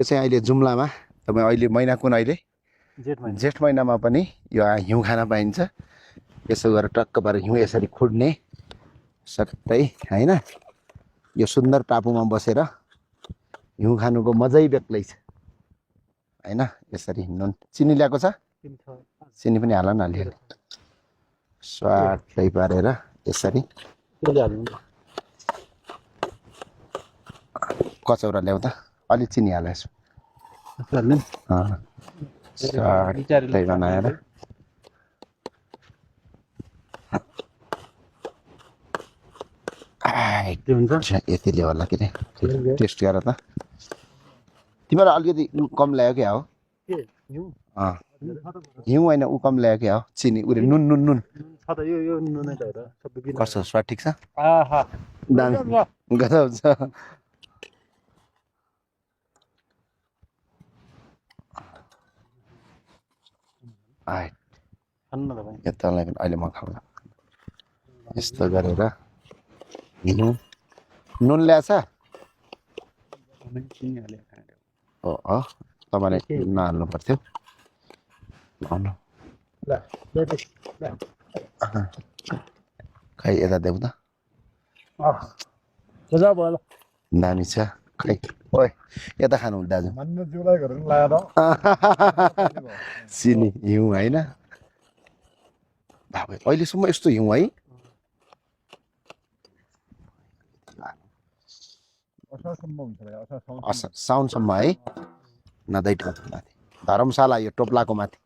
यो चाहिँ अहिले जुम्लामा तपाईँ अहिले महिना कुन अहिले जेठ महिनामा पनि यो हिउँ खान पाइन्छ। यसो गरेर टक्क पारेर हिउँ यसरी खुड्ने सट्टै होइन। यो सुन्दर टापुमा बसेर हिउँ खानुको मजै बेग्लै छ होइन। यसरी नुन चिनी ल्याएको छ, चिनी पनि हाल न अलिअलि स्वाटै पारेर यसरी। कचौरा ल्याउ त, अलि चिनी हाल यसो स्वाटै बनाएर। यतिले होला कि टेस्ट गर त। तिमीलाई अलिकति कम ल्यायो क्या हो हिउँ होइन, ऊ कम ल्यायो क्या हो चिनी उयो नुन नुन नुन कस्तो स्वाद ठिक छ दामी गजब छ। यतालाई पनि अहिले म खाउँला यस्तो गरेर। हिउँ नुन ल्याएछ हो तपाईँले नहाल्नु पर्थ्यो। खै यता देऊ त दामी छ। खै ओए यता खानु दाजु चिनी हिउँ होइन। अहिलेसम्म यस्तो हिउँ है साउनसम्म है नदै टोप माथि धर्मशाला यो टोप्लाको माथि